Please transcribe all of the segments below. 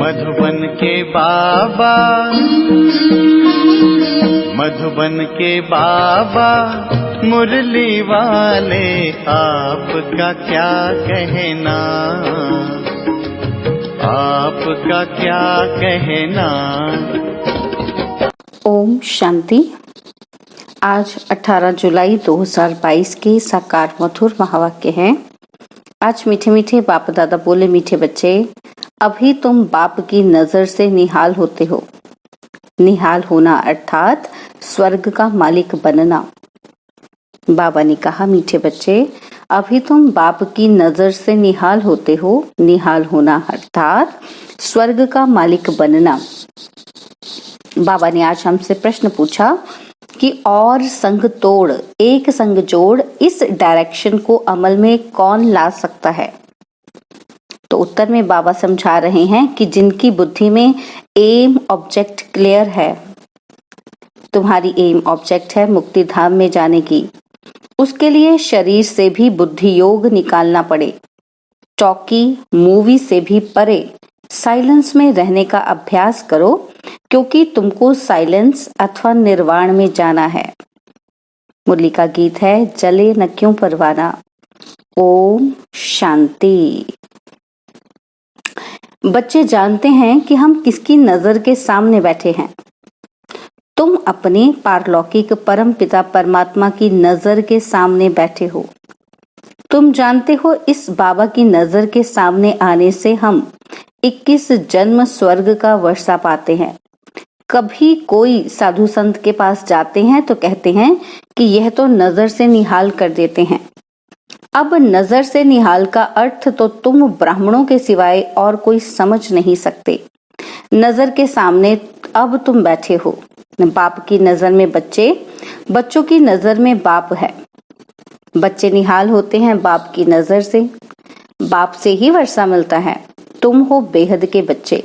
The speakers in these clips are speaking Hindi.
मधुबन के बाबा, मधुबन के बाबा मुरली वाले, आपका क्या कहना, आपका क्या कहना। ओम शांति। आज 18 जुलाई 2022 के साकार मधुर महावाक्य हैं। आज मीठे मीठे बाप दादा बोले, मीठे बच्चे, अभी तुम बाप की नजर से निहाल होते हो। निहाल होना अर्थात स्वर्ग का मालिक बनना। बाबा ने कहा, मीठे बच्चे, अभी तुम बाप की नजर से निहाल होते हो। निहाल होना अर्थात स्वर्ग का मालिक बनना। बाबा ने आज हमसे प्रश्न पूछा कि और संग तोड़ एक संग जोड़, इस डायरेक्शन को अमल में कौन ला सकता है। तो उत्तर में बाबा समझा रहे हैं कि जिनकी बुद्धि में एम ऑब्जेक्ट क्लियर है, तुम्हारी एम ऑब्जेक्ट है मुक्ति धाम में जाने की, उसके लिए शरीर से भी बुद्धि योग निकालना पड़े, टॉकी मूवी से भी परे साइलेंस में रहने का अभ्यास करो, क्योंकि तुमको साइलेंस अथवा निर्वाण में जाना है। मुरली का गीत है, जले न क्यों परवाना। ओम शांति। बच्चे जानते हैं कि हम किसकी नजर के सामने बैठे हैं। तुम अपने पारलौकिक परम पिता परमात्मा की नजर के सामने बैठे हो। तुम जानते हो, इस बाबा की नजर के सामने आने से हम 21 जन्म स्वर्ग का वर्षा पाते हैं। कभी कोई साधु संत के पास जाते हैं तो कहते हैं कि यह तो नजर से निहाल कर देते हैं। अब नजर से निहाल का अर्थ तो तुम ब्राह्मणों के सिवाय और कोई समझ नहीं सकते। नजर के सामने अब तुम बैठे हो। बाप की नजर में बच्चे, बच्चों की नजर में बाप है। बच्चे निहाल होते हैं बाप की नजर से। बाप से ही वर्षा मिलता है। तुम हो बेहद के बच्चे।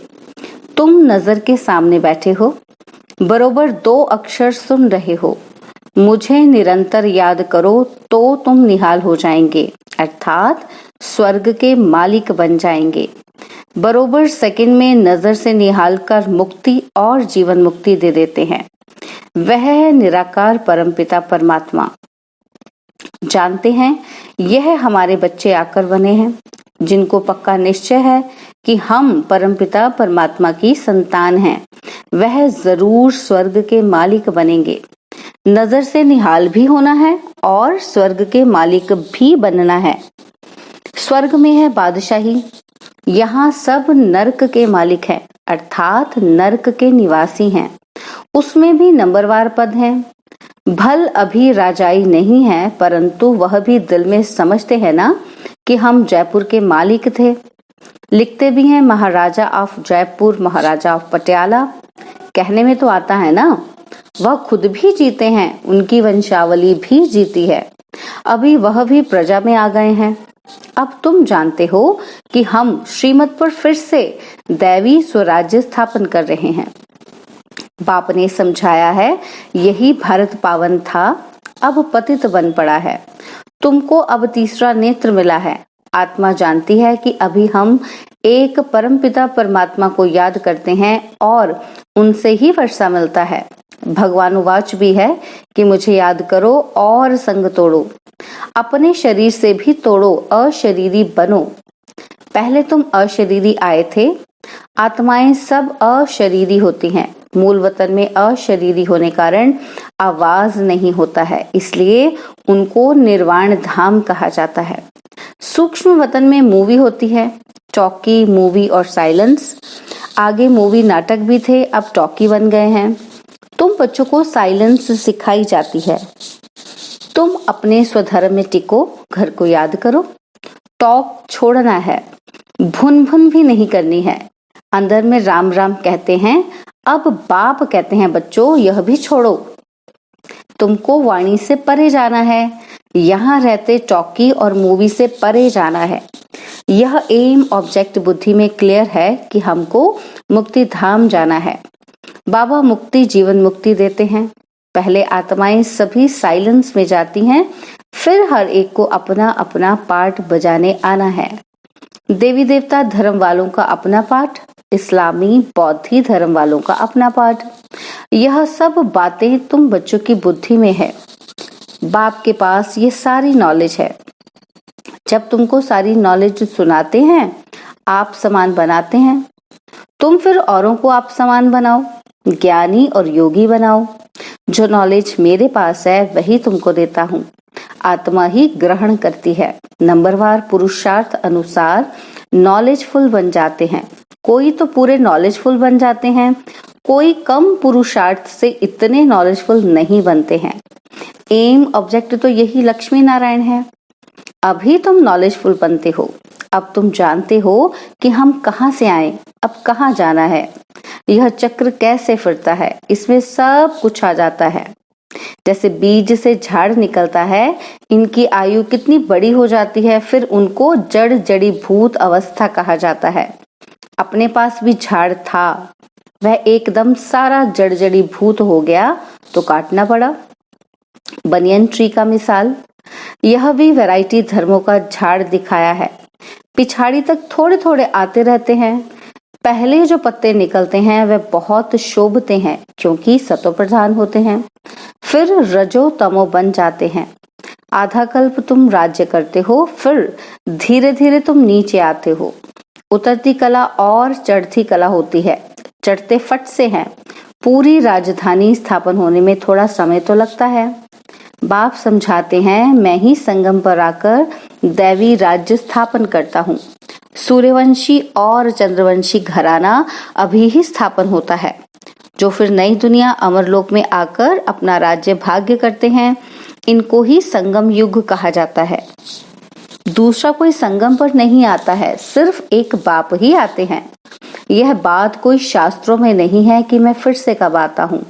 तुम नजर के सामने बैठे हो, बरोबर 2 अक्षर सुन रहे हो। मुझे निरंतर याद करो तो तुम निहाल हो जाएंगे, अर्थात स्वर्ग के मालिक बन जाएंगे। बरोबर सेकंड में नजर से निहाल कर मुक्ति और जीवन मुक्ति दे देते हैं। वह है निराकार परमपिता परमात्मा। जानते हैं, यह हमारे बच्चे आकर बने हैं, जिनको पक्का निश्चय है कि हम परमपिता परमात्मा की संतान हैं। वह जरूर स्वर्ग के मालिक बनेंगे। नजर से निहाल भी होना है और स्वर्ग के मालिक भी बनना है। स्वर्ग में है बादशाही। यहाँ सब नर्क के मालिक हैं, अर्थात नर्क के निवासी हैं। उसमें भी नंबरवार पद हैं। भल अभी राजाई नहीं है, परंतु वह भी दिल में समझते हैं ना कि हम जयपुर के मालिक थे। लिखते भी हैं महाराजा ऑफ जयपुर, महाराजा ऑफ पटियाला। कहने में तो आता है ना। वह खुद भी जीते हैं, उनकी वंशावली भी जीती है। अभी वह भी प्रजा में आ गए हैं। अब तुम जानते हो कि हम श्रीमत पर फिर से दैवी स्वराज्य स्थापन कर रहे हैं। बाप ने समझाया है, यही भारत पावन था, अब पतित बन पड़ा है। तुमको अब तीसरा नेत्र मिला है। आत्मा जानती है कि अभी हम एक परमपिता परमात्मा को याद करते हैं और उनसे ही वर्षा मिलता है। भगवानुवाच भी है कि मुझे याद करो और संग तोड़ो। अपने शरीर से भी तोड़ो, अशरीरी बनो। पहले तुम अशरीरी आए थे। आत्माएं सब अशरीरी होती हैं। मूल वतन में अशरीरी होने कारण आवाज नहीं होता है, इसलिए उनको निर्वाण धाम कहा जाता है। सूक्ष्म वतन में मूवी होती है, टॉकी, मूवी और साइलेंस। आगे मूवी नाटक भी थे, अब टॉकी बन गए हैं। तुम बच्चों को साइलेंस सिखाई जाती है। तुम अपने स्वधर्म में टिको, घर को याद करो। टॉक छोड़ना है, भुन भुन भी नहीं करनी है। अंदर में राम राम कहते हैं, अब बाप कहते हैं बच्चों यह भी छोड़ो। तुमको वाणी से परे जाना है। यहाँ रहते टॉकी और मूवी से परे जाना है। यह एम ऑब्जेक्ट बुद्धि में क्लियर है कि हमको मुक्ति धाम जाना है। बाबा मुक्ति जीवन मुक्ति देते हैं। पहले आत्माएं सभी साइलेंस में जाती हैं, फिर हर एक को अपना अपना पार्ट बजाने आना है। देवी देवता धर्म वालों का अपना पाठ, इस्लामी, बौद्धी धर्म वालों का अपना पाठ। यह सब बातें तुम बच्चों की बुद्धि में है। बाप के पास ये सारी नॉलेज है। जब तुमको सारी नॉलेज सुनाते हैं, आप समान बनाते हैं। तुम फिर औरों को आप समान बनाओ, ज्ञानी और योगी बनाओ। जो नॉलेज मेरे पास है वही तुमको देता हूँ। आत्मा ही ग्रहण करती है। नंबरवार पुरुषार्थ अनुसार नॉलेजफुल बन जाते हैं। कोई तो पूरे नॉलेजफुल बन जाते हैं, कोई कम पुरुषार्थ से इतने नॉलेजफुल नहीं बनते हैं। एम ऑब्जेक्ट तो यही लक्ष्मी नारायण है। अभी तुम नॉलेजफुल बनते हो। अब तुम जानते हो कि हम कहाँ से आए, अब कहाँ जाना है, यह चक्र कैसे फिरता है, इसमें सब कुछ आ जाता है। जैसे बीज से झाड़ निकलता है, इनकी आयु कितनी बड़ी हो जाती है, फिर उनको जड़ जड़ी भूत अवस्था कहा जाता है। अपने पास भी झाड़ था, वह एकदम सारा जड़ जड़ी भूत हो गया तो काटना पड़ा। बनियन ट्री का मिसाल, यह भी वैरायटी धर्मों का झाड़ दिखाया है। पिछाड़ी तक थोड़े थोड़े आते रहते हैं। पहले जो पत्ते निकलते हैं वह बहुत शोभते हैं क्योंकि सतो प्रधान होते हैं। फिर रजो तमो बन जाते हैं। आधा कल्प तुम राज्य करते हो, फिर धीरे धीरे तुम नीचे आते हो। उतरती कला और चढ़ती कला होती है। चढ़ते फट से हैं। पूरी राजधानी स्थापन होने में थोड़ा समय तो लगता है। बाप समझाते हैं, मैं ही संगम पर आकर दैवी राज्य स्थापन करता हूँ। सूर्यवंशी और चंद्रवंशी घराना अभी ही स्थापन होता है, जो फिर नई दुनिया अमरलोक में आकर अपना राज्य भाग्य करते हैं। इनको ही संगम युग कहा जाता है। दूसरा कोई संगम पर नहीं आता है, सिर्फ एक बाप ही आते हैं। यह बात कोई शास्त्रों में नहीं है कि मैं फिर से कब आता हूँ।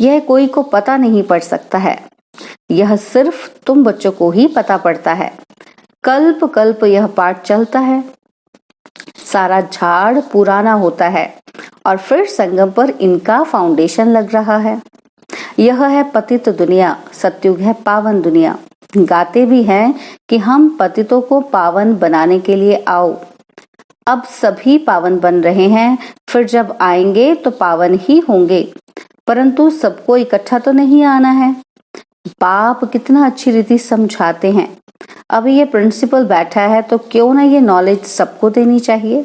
यह कोई को पता नहीं पड़ सकता है। यह सिर्फ तुम बच्चों को ही पता पड़ता है। कल्प कल्प यह पाठ चलता है। सारा झाड़ पुराना होता है और फिर संगम पर इनका फाउंडेशन लग रहा है। यह है पतित दुनिया, सतयुग है पावन दुनिया। गाते भी हैं कि हम पतितों को पावन बनाने के लिए आओ। अब सभी पावन बन रहे हैं, फिर जब आएंगे तो पावन ही होंगे, परंतु सबको इकट्ठा तो नहीं आना है। बाप कितना अच्छी रीति समझाते हैं। अभी ये प्रिंसिपल बैठा है तो क्यों ना ये नॉलेज सबको देनी चाहिए,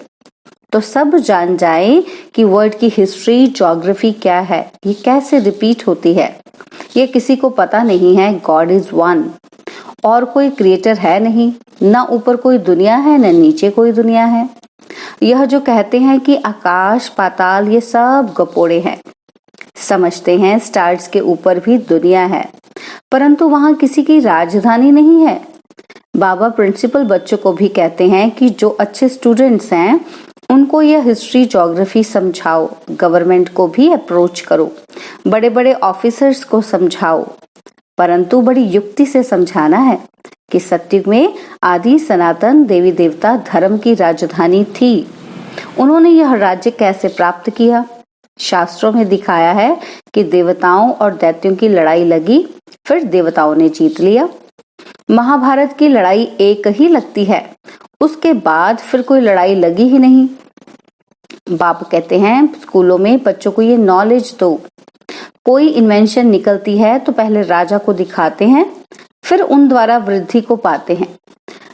तो सब जान जाए कि वर्ड की हिस्ट्री ज्योग्राफी क्या है, ये कैसे रिपीट होती है। ये किसी को पता नहीं है। गॉड इज वन, और कोई क्रिएटर है नहीं, ना ऊपर कोई दुनिया है न नीचे कोई दुनिया है। यह जो कहते हैं कि आकाश पाताल ये सब गपोड़े हैं, समझते हैं स्टार्स के ऊपर भी दुनिया है, परंतु वहां किसी की राजधानी नहीं है। बाबा प्रिंसिपल बच्चों को भी कहते हैं कि जो अच्छे स्टूडेंट्स हैं उनको यह हिस्ट्री ज्योग्राफी समझाओ। गवर्नमेंट को भी अप्रोच करो, बड़े बड़े ऑफिसर्स को समझाओ, परंतु बड़ी युक्ति से समझाना है कि सतयुग में आदि सनातन देवी देवता धर्म की राजधानी थी। उन्होंने यह राज्य कैसे प्राप्त किया। शास्त्रों में दिखाया है कि देवताओं और दैत्यों की लड़ाई लगी, फिर देवताओं ने जीत लिया। महाभारत की लड़ाई एक ही लगती है, उसके बाद फिर कोई लड़ाई लगी ही नहीं। बाप कहते हैं स्कूलों में बच्चों को ये नॉलेज दो। कोई इन्वेंशन निकलती है तो पहले राजा को दिखाते हैं, फिर उन द्वारा वृद्धि को पाते हैं।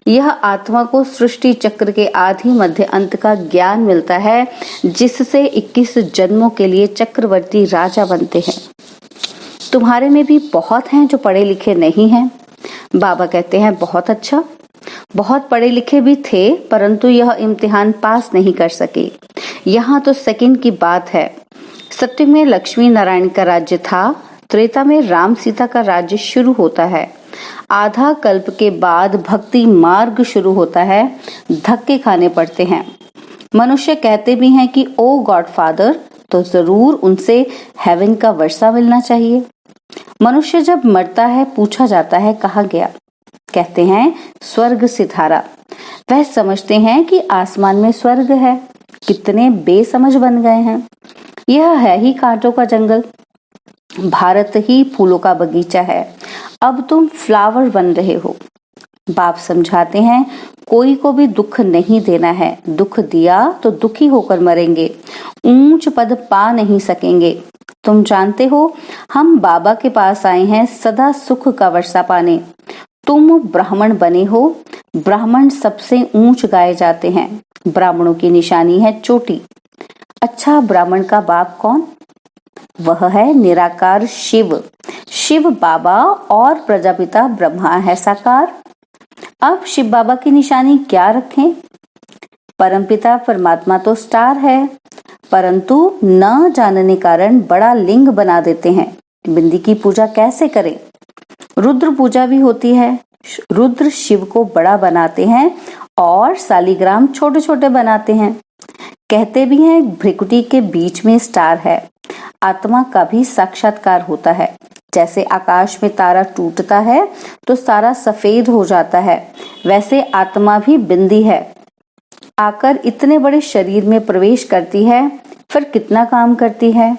यह आत्मा को सृष्टि चक्र के आदि मध्य अंत का ज्ञान मिलता है, जिससे 21 जन्मों के लिए चक्रवर्ती राजा बनते हैं। तुम्हारे में भी बहुत हैं जो पढ़े लिखे नहीं हैं। बाबा कहते हैं बहुत अच्छा, बहुत पढ़े लिखे भी थे, परंतु यह इम्तिहान पास नहीं कर सके। यहाँ तो सेकंड की बात है। सत्युग में लक्ष्मी नारायण का राज्य था, त्रेता में राम सीता का राज्य शुरू होता है। आधा कल्प के बाद भक्ति मार्ग शुरू होता है। धक्के खाने पड़ते हैं। मनुष्य कहते भी हैं कि ओ गॉड फादर, तो जरूर उनसे हेवन का वर्षा मिलना चाहिए। मनुष्य जब मरता है पूछा जाता है कहाँ गया, कहते हैं स्वर्ग सिधारा। वह समझते हैं कि आसमान में स्वर्ग है। कितने बेसमझ बन गए हैं। यह है ही कांटों का जंगल, भारत ही फूलों का बगीचा है। अब तुम फ्लावर बन रहे हो। बाप समझाते हैं, कोई को भी दुख नहीं देना है, दुख दिया तो दुखी होकर मरेंगे, ऊंच पद पा नहीं सकेंगे। तुम जानते हो, हम बाबा के पास आए हैं सदा सुख का वर्षा पाने। तुम ब्राह्मण बने हो, ब्राह्मण सबसे ऊंच गाए जाते हैं, ब्राह्मणों की निशानी है चोटी। अच्छा, ब्राह्मण का बाप कौन? वह है निराकार शिव। शिव बाबा और प्रजापिता ब्रह्मा है साकार। अब शिव बाबा की निशानी क्या रखें? परमपिता परमात्मा तो स्टार है, परंतु न जानने कारण बड़ा लिंग बना देते हैं। बिंदी की पूजा कैसे करें? रुद्र पूजा भी होती है। रुद्र शिव को बड़ा बनाते हैं और शालिग्राम छोटे छोटे बनाते हैं। कहते भी हैं भ्रिकुटी के बीच में स्टार है। आत्मा का भी साक्षात्कार होता है। जैसे आकाश में तारा टूटता है तो सारा सफेद हो जाता है, वैसे आत्मा भी बिंदी है। आकर इतने बड़े शरीर में प्रवेश करती है, फिर कितना काम करती है।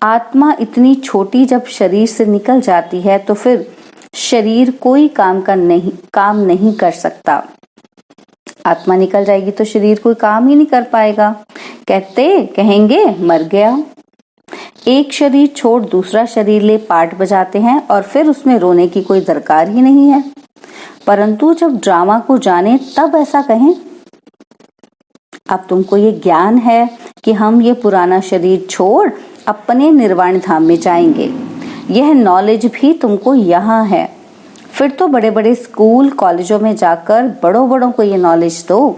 आत्मा इतनी छोटी जब शरीर से निकल जाती है तो फिर शरीर कोई काम नहीं कर सकता। आत्मा निकल जाएगी तो शरीर कोई काम ही नहीं कर पाएगा। कहेंगे मर गया। एक शरीर छोड़ दूसरा शरीर ले पाठ बजाते हैं और फिर उसमें रोने की कोई दरकार ही नहीं है। परंतु जब ड्रामा को जाने तब ऐसा कहें। अब तुमको ये ज्ञान है कि हम ये पुराना शरीर छोड़ अपने निर्वाण धाम में जाएंगे। यह नॉलेज भी तुमको यहाँ है। फिर तो बड़े बड़े स्कूल कॉलेजों में जाकर बड़ों को ये नॉलेज दो।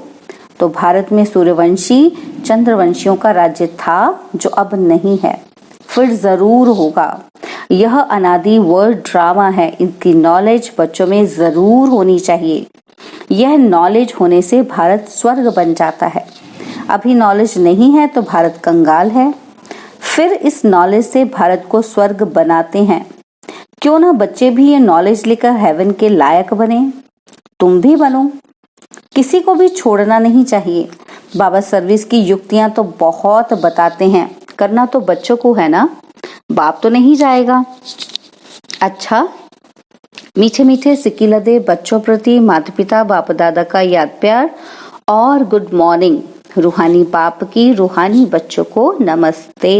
तो भारत में सूर्यवंशी चंद्रवंशियों का राज्य था, जो अब नहीं है, फिर जरूर होगा। यह अनादि वर्ल्ड ड्रामा है। इनकी नॉलेज बच्चों में जरूर होनी चाहिए। यह नॉलेज होने से भारत स्वर्ग बन जाता है। अभी नॉलेज नहीं है तो भारत कंगाल है। फिर इस नॉलेज से भारत को स्वर्ग बनाते हैं। क्यों ना बच्चे भी ये नॉलेज लेकर हेवन के लायक बने। तुम भी बनो। किसी को भी छोड़ना नहीं चाहिए। बाबा सर्विस की युक्तियां तो बहुत बताते हैं, करना तो बच्चों को है ना, बाप तो नहीं जाएगा। अच्छा, मीठे मीठे सिक्की लदे बच्चों प्रति माता पिता बाप दादा का याद प्यार और गुड मॉर्निंग। रूहानी बाप की रूहानी बच्चों को नमस्ते।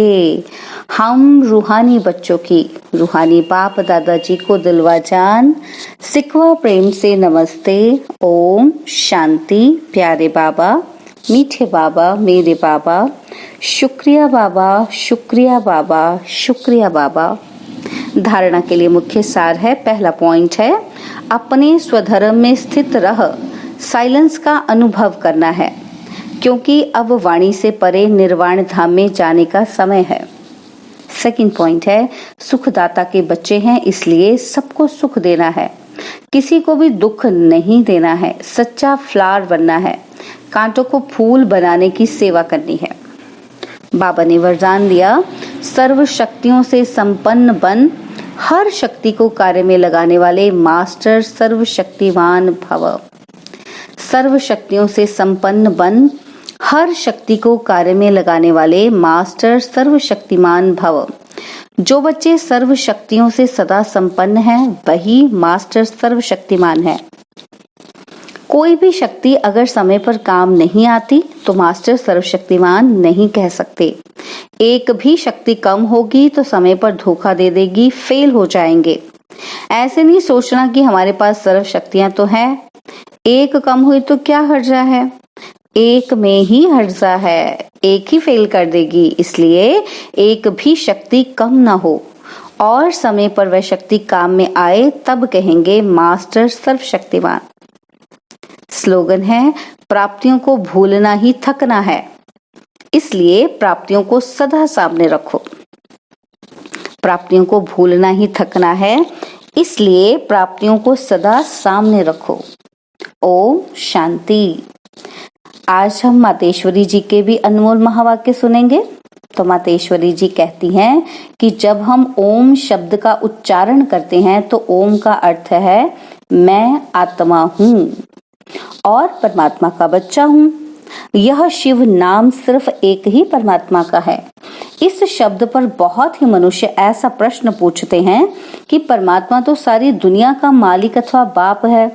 हम रूहानी बच्चों की रूहानी बाप दादाजी को दिलवा जान सिकवा प्रेम से नमस्ते। ओम शांति। प्यारे बाबा, मीठे बाबा, मेरे बाबा, शुक्रिया बाबा, शुक्रिया बाबा, शुक्रिया बाबा। धारणा के लिए मुख्य सार है, पहला पॉइंट है, अपने स्वधर्म में स्थित रह साइलेंस का अनुभव करना है, क्योंकि अब वाणी से परे निर्वाण धाम में जाने का समय है। सेकंड पॉइंट है, सुखदाता के बच्चे हैं, इसलिए सबको सुख देना है, किसी को भी दुख नहीं देना है, सच्चा फ्लावर बनना है, कांटों को फूल बनाने की सेवा करनी है। बाबा ने वरदान दिया, सर्व शक्तियों से संपन्न बन, हर शक्ति को कार्य में लगाने वाले मास्टर सर्वशक्तिमान भव। सर्व शक्तियों से संपन्न बन, हर शक्ति को कार्य में लगाने वाले मास्टर सर्वशक्तिमान भव। जो बच्चे सर्व शक्तियों से सदा संपन्न हैं, वही मास्टर सर्वशक्तिमान है। कोई भी शक्ति अगर समय पर काम नहीं आती तो मास्टर सर्वशक्तिमान नहीं कह सकते। एक भी शक्ति कम होगी तो समय पर धोखा दे देगी, फेल हो जाएंगे। ऐसे नहीं सोचना कि हमारे पास सर्व शक्तियां तो है, एक कम हुई तो क्या हर्जा है, एक में ही हर्जा है, एक ही फेल कर देगी। इसलिए एक भी शक्ति कम ना हो और समय पर वह शक्ति काम में आए, तब कहेंगे मास्टर सर्वशक्तिमान। स्लोगन है, प्राप्तियों को भूलना ही थकना है, इसलिए प्राप्तियों को सदा सामने रखो। प्राप्तियों को भूलना ही थकना है, इसलिए प्राप्तियों को सदा सामने रखो। ओम शांति। आज हम मातेश्वरी जी के भी अनमोल महावाक्य सुनेंगे। तो मातेश्वरी जी कहती हैं कि जब हम ओम शब्द का उच्चारण करते हैं तो ओम का अर्थ है मैं आत्मा हूँ और परमात्मा का बच्चा हूँ। यह शिव नाम सिर्फ एक ही परमात्मा का है। इस शब्द पर बहुत ही मनुष्य ऐसा प्रश्न पूछते हैं कि परमात्मा तो सारी दुनिया का मालिक अथवा बाप है,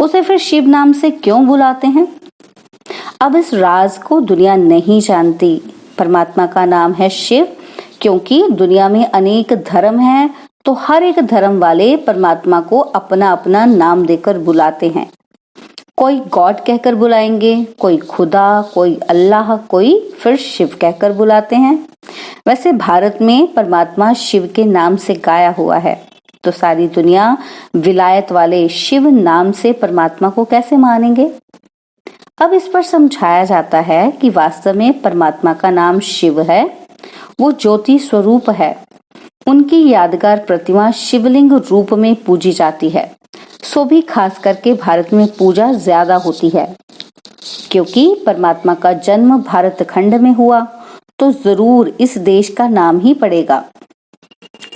उसे फिर शिव नाम से क्यों बुलाते हैं? अब इस राज को दुनिया नहीं जानती। परमात्मा का नाम है शिव, क्योंकि दुनिया में अनेक धर्म हैं, तो हर एक धर्म वाले परमात्मा को अपना अपना नाम देकर बुलाते हैं। कोई गॉड कहकर बुलाएंगे, कोई खुदा, कोई अल्लाह, कोई फिर शिव कहकर बुलाते हैं। वैसे भारत में परमात्मा शिव के नाम से गाया हुआ है, तो सारी दुनिया विलायत वाले शिव नाम से परमात्मा को कैसे मानेंगे? अब इस पर समझाया जाता है कि वास्तव में परमात्मा का नाम शिव है, वो ज्योति स्वरूप है। उनकी यादगार प्रतिमा शिवलिंग रूप में पूजी जाती है, सो भी खास करके भारत में पूजा ज्यादा होती है। क्योंकि परमात्मा का जन्म भारत खंड में हुआ, तो जरूर इस देश का नाम ही पड़ेगा।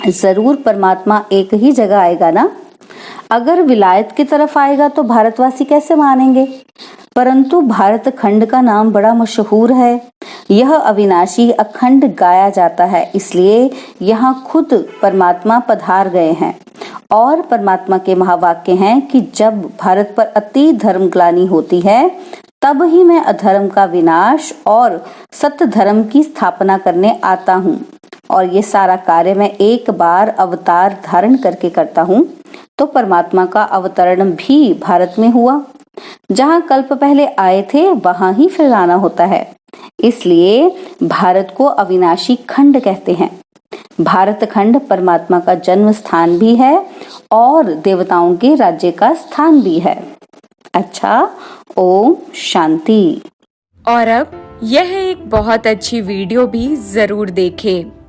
जरूर परमात्मा एक ही जगह आएगा ना। अगर विलायत की तरफ आएगा तो भारतवासी कैसे मानेंगे? परंतु भारत खंड का नाम बड़ा मशहूर है। यह अविनाशी अखंड गाया जाता है, इसलिए यहाँ खुद परमात्मा पधार गए हैं। और परमात्मा के महावाक्य हैं कि जब भारत पर अति धर्म ग्लानि होती है, तब ही मैं अधर्म का विनाश और सत्य धर्म की स्थापना करने आता हूँ। और ये सारा कार्य मैं एक बार अवतार धारण करके करता हूँ। तो परमात्मा का अवतरण भी भारत में हुआ। जहाँ कल्प पहले आए थे, वहां ही फिर आना होता है। इसलिए भारत को अविनाशी खंड कहते हैं। भारत खंड परमात्मा का जन्म स्थान भी है और देवताओं के राज्य का स्थान भी है। अच्छा, ओम शांति। और अब यह एक बहुत अच्छी वीडियो भी जरूर देखें।